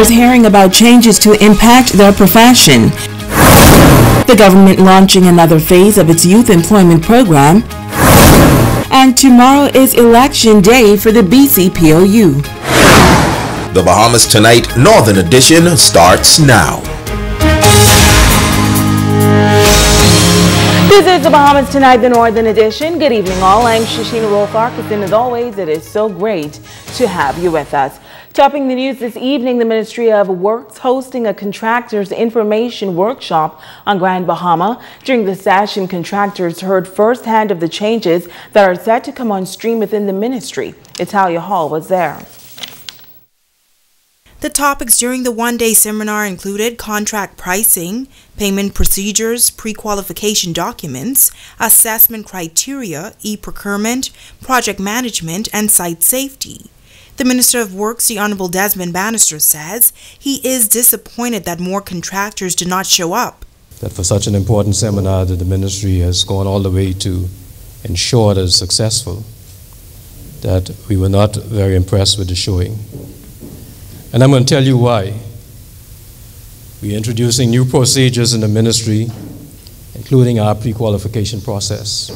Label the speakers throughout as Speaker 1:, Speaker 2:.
Speaker 1: contractors hearing about changes to impact their profession. The government launching another phase of its youth employment program. And tomorrow is election day for the BCPOU.
Speaker 2: The Bahamas Tonight Northern Edition starts now.
Speaker 1: This is the Bahamas Tonight, the Northern Edition. Good evening all. I'm Shashina Rolfarkas, and as always, it is so great to have you with us. Topping the news this evening, the Ministry of Works hosting a contractors information workshop on Grand Bahama. During the session, contractors heard firsthand of the changes that are set to come on stream within the ministry. Italia Hall was there.
Speaker 3: The topics during the one-day seminar included contract pricing, payment procedures, pre-qualification documents, assessment criteria, e-procurement, project management, and site safety. The Minister of Works, the Honorable Desmond Bannister, says he is disappointed that more contractors did not show up.
Speaker 4: That for such an important seminar that the ministry has gone all the way to ensure that it's successful, that we were not very impressed with the showing. And I'm going to tell you why. We're introducing new procedures in the ministry, including our pre-qualification process.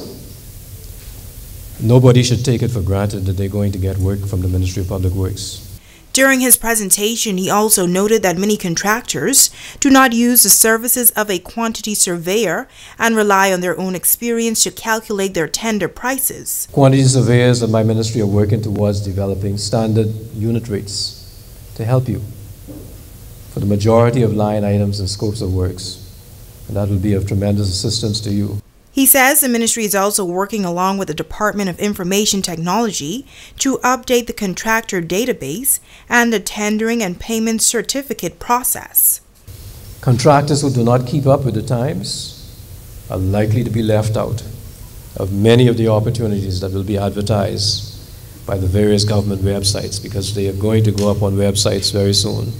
Speaker 4: Nobody should take it for granted that they're going to get work from the Ministry of Public Works.
Speaker 3: During his presentation, he also noted that many contractors do not use the services of a quantity surveyor and rely on their own experience to calculate their tender prices.
Speaker 4: Quantity surveyors at my ministry are working towards developing standard unit rates to help you for the majority of line items and scopes of works, and that will be of tremendous assistance to you.
Speaker 3: He says the ministry is also working along with the Department of Information Technology to update the contractor database and the tendering and payment certificate process.
Speaker 4: Contractors who do not keep up with the times are likely to be left out of many of the opportunities that will be advertised by the various government websites, because they are going to go up on websites very soon.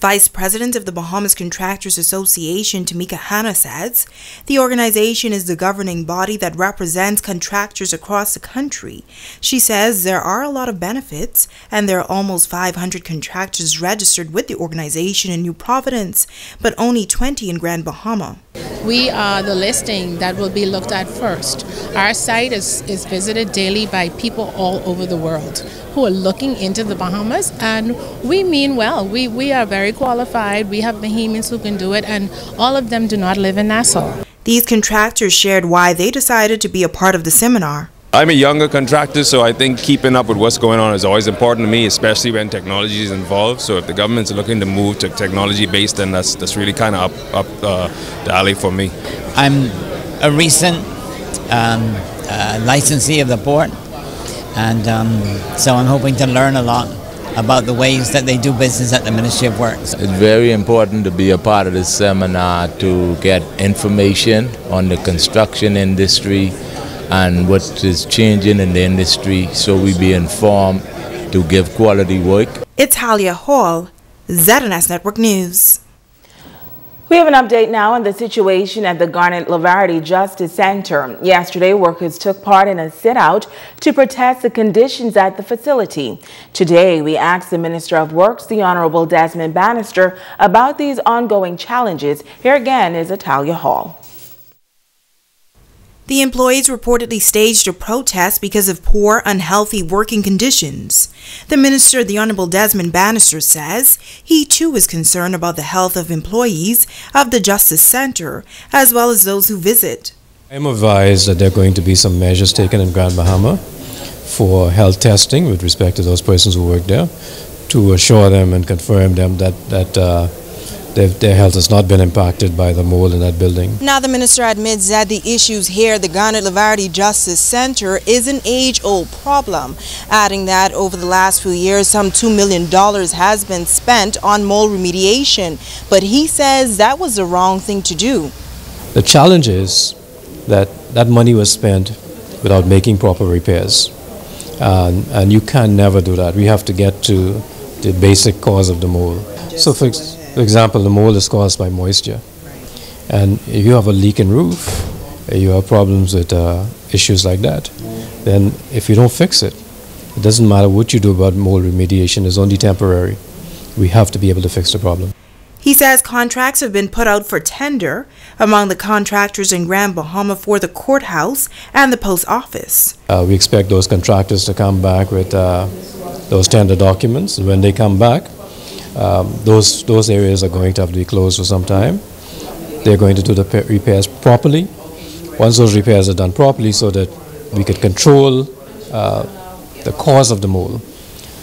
Speaker 3: Vice President of the Bahamas Contractors Association, Tamika Hanna, says the organization is the governing body that represents contractors across the country. She says there are a lot of benefits, and there are almost 500 contractors registered with the organization in New Providence, but only 20 in Grand Bahama.
Speaker 5: We are the listing that will be looked at first. Our site is visited daily by people all over the world who are looking into the Bahamas, and we mean well. We are very qualified. We have Bahamians who can do it, and all of them do not live in Nassau.
Speaker 3: These contractors shared why they decided to be a part of the seminar.
Speaker 6: I'm a younger contractor, so I think keeping up with what's going on is always important to me, especially when technology is involved. So if the government's looking to move to technology-based, then that's really kind of up the alley for me.
Speaker 7: I'm a recent licensee of the port, and so I'm hoping to learn a lot about the ways that they do business at the Ministry of Works.
Speaker 8: It's very important to be a part of this seminar to get information on the construction industry and what is changing in the industry, so we be informed to give quality work.
Speaker 3: Italia Hall, ZNS Network News.
Speaker 1: We have an update now on the situation at the Garnet Lavarity Justice Center. Yesterday, workers took part in a sit-out to protest the conditions at the facility. Today, we asked the Minister of Works, the Honorable Desmond Bannister, about these ongoing challenges. Here again is Italia Hall.
Speaker 3: The employees reportedly staged a protest because of poor, unhealthy working conditions. The minister, the Honorable Desmond Bannister, says he too is concerned about the health of employees of the Justice Center, as well as those who visit.
Speaker 4: I am advised that there are going to be some measures taken in Grand Bahama for health testing with respect to those persons who work there, to assure them and confirm them that their health has not been impacted by the mold in that building.
Speaker 3: Now the minister admits that the issues here at the Garnet Lavarity Justice Center is an age-old problem, adding that over the last few years some $2 million has been spent on mold remediation, but he says that was the wrong thing to do.
Speaker 4: The challenge is that that money was spent without making proper repairs, and you can never do that. We have to get to the basic cause of the mold. So for example, the mold is caused by moisture. And if you have a leaking roof, you have problems with issues like that, then if you don't fix it, it doesn't matter what you do about mold remediation, it's only temporary. we have to be able to fix the problem.
Speaker 3: He says contracts have been put out for tender among the contractors in Grand Bahama for the courthouse and the post office.
Speaker 4: We expect those contractors to come back with those tender documents. When they come back, those areas are going to have to be closed for some time. They're going to do the repairs properly. Once those repairs are done properly so that we could control the cause of the mold,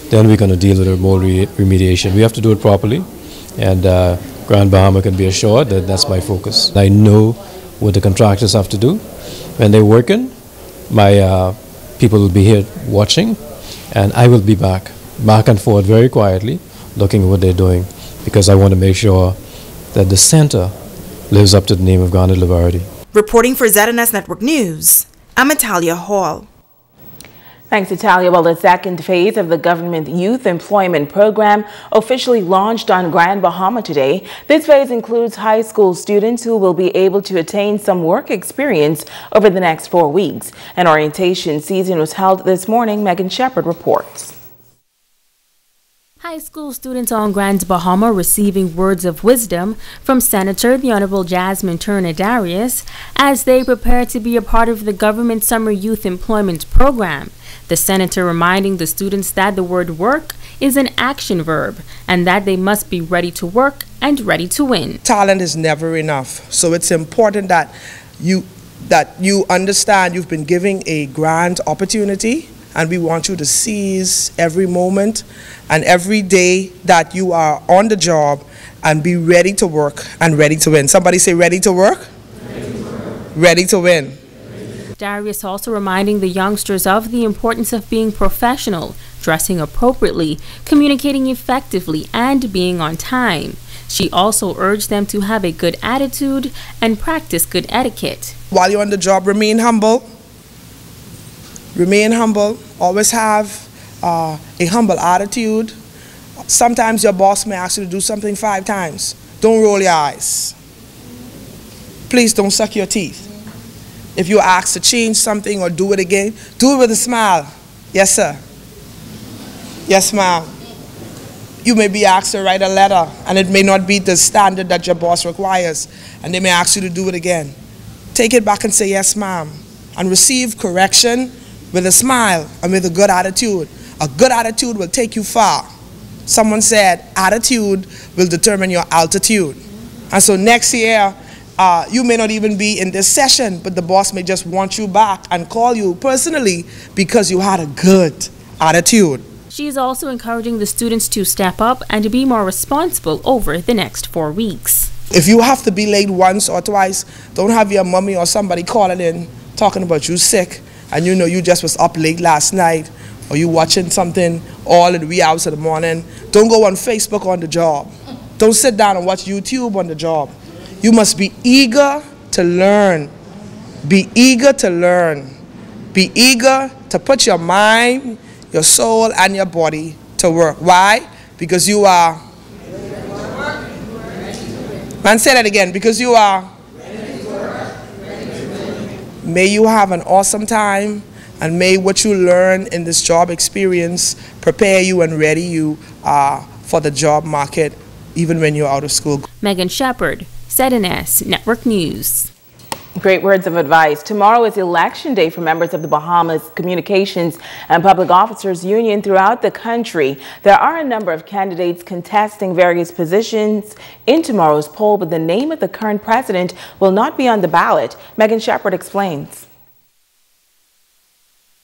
Speaker 4: then we're going to deal with the mold remediation. We have to do it properly. And Grand Bahama can be assured that that's my focus. I know what the contractors have to do. When they're working, my people will be here watching, and I will be back and forth very quietly, looking at what they're doing, because I want to make sure that the center lives up to the name of Ghana Liberty.
Speaker 3: Reporting for ZNS Network News, I'm Italia Hall.
Speaker 1: Thanks, Italia. Well, the second phase of the government youth employment program officially launched on Grand Bahama today. This phase includes high school students who will be able to attain some work experience over the next 4 weeks. An orientation season was held this morning. Megan Shepard reports.
Speaker 9: High school students on Grand Bahama receiving words of wisdom from Senator the Honorable Jasmine Turner Darius as they prepare to be a part of the government summer youth employment program. The senator reminding the students that the word work is an action verb and that they must be ready to work and ready to win.
Speaker 10: Talent is never enough, so it's important that you understand you've been given a grand opportunity, and we want you to seize every moment and every day that you are on the job and be ready to work and ready to win. Somebody say ready to work? Ready to work. Ready to win.
Speaker 9: Darius also reminding the youngsters of the importance of being professional, dressing appropriately, communicating effectively, and being on time. She also urged them to have a good attitude and practice good etiquette.
Speaker 10: While you're on the job, remain humble. Remain humble. Always have a humble attitude. Sometimes your boss may ask you to do something 5 times. Don't roll your eyes. Please don't suck your teeth. If you're asked to change something or do it again, do it with a smile. Yes, sir. Yes, ma'am. You may be asked to write a letter, and it may not be the standard that your boss requires, and they may ask you to do it again. Take it back and say, yes, ma'am, and receive correction with a smile and with a good attitude. A good attitude will take you far. Someone said, attitude will determine your altitude. And so next year, you may not even be in this session, but the boss may just want you back and call you personally because you had a good attitude.
Speaker 9: She is also encouraging the students to step up and to be more responsible over the next 4 weeks.
Speaker 10: If you have to be late once or twice, don't have your mommy or somebody calling in talking about you sick and you know you just was up late last night or you watching something all in the wee hours of the morning. Don't go on Facebook on the job. Don't sit down and watch YouTube on the job. You must be eager to learn. Be eager to learn. Be eager to put your mind, your soul, and your body to work. Why? Because you are. Man, say that again. Because you are. May you have an awesome time, and may what you learn in this job experience prepare you and ready you for the job market, even when you're out of school.
Speaker 9: Megan Shepard, ZNS Network News.
Speaker 1: Great words of advice. Tomorrow is election day for members of the Bahamas Communications and Public Officers Union throughout the country. There are a number of candidates contesting various positions in tomorrow's poll, but the name of the current president will not be on the ballot. Megan Shepard explains.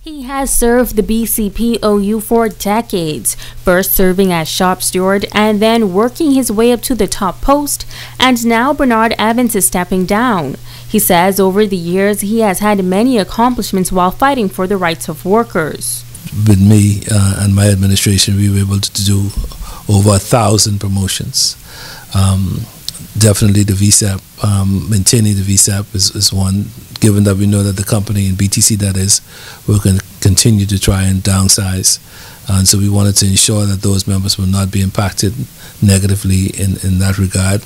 Speaker 9: He has served the BCPOU for decades, first serving as shop steward and then working his way up to the top post, and now Bernard Evans is stepping down. He says over the years he has had many accomplishments while fighting for the rights of workers.
Speaker 11: With me and my administration, we were able to do over 1,000 promotions. Definitely the VSAP, maintaining the VSAP is one, given that we know that the company in BTC, that is, we're going to continue to try and downsize. And so we wanted to ensure that those members will not be impacted negatively in that regard.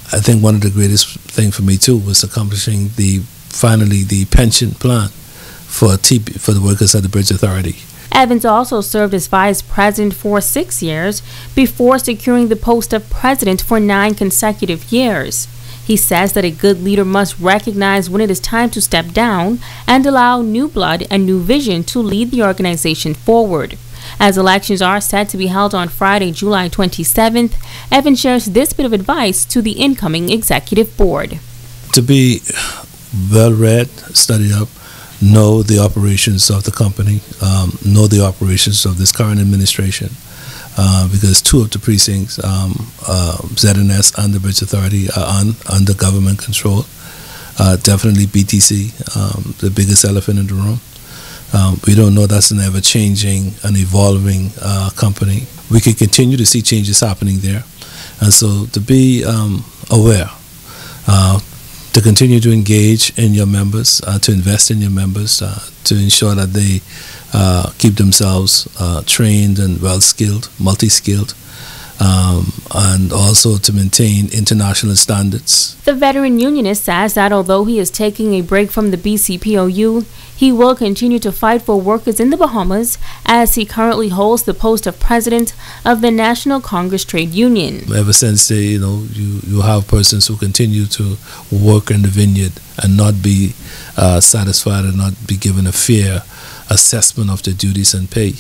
Speaker 11: I think one of the greatest things for me too was accomplishing finally the pension plan for the workers at the Bridge Authority.
Speaker 9: Evans also served as vice president for 6 years before securing the post of president for 9 consecutive years. He says that a good leader must recognize when it is time to step down and allow new blood and new vision to lead the organization forward. As elections are set to be held on Friday, July 27th, Evans shares this bit of advice to the incoming executive board.
Speaker 11: To be well-read, studied up, know the operations of the company, know the operations of this current administration, because 2 of the precincts, ZNS and the Bridge Authority, are under government control. Definitely BTC, the biggest elephant in the room. We don't know, that's an ever-changing and evolving company. We could continue to see changes happening there. And so to be aware, to continue to engage in your members, to invest in your members, to ensure that they keep themselves trained and well-skilled, multi-skilled, and also to maintain international standards.
Speaker 9: The veteran unionist says that although he is taking a break from the BCPOU, he will continue to fight for workers in the Bahamas as he currently holds the post of president of the National Congress Trade Union.
Speaker 11: Ever since you have persons who continue to work in the vineyard and not be satisfied and not be given a fair assessment of their duties and pay,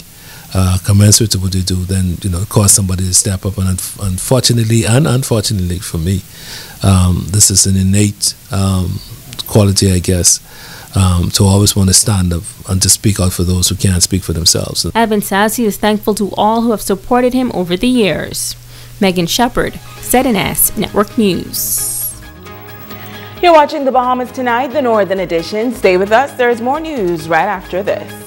Speaker 11: commensurate to what they do, then cause somebody to step up. And unfortunately for me, this is an innate quality, I guess, to always want to stand up and to speak out for those who can't speak for themselves.
Speaker 9: Evans says he is thankful to all who have supported him over the years. Megan Shepard, ZNS Network News.
Speaker 1: You're watching the Bahamas Tonight, the Northern Edition. Stay with us. There's more news right after this.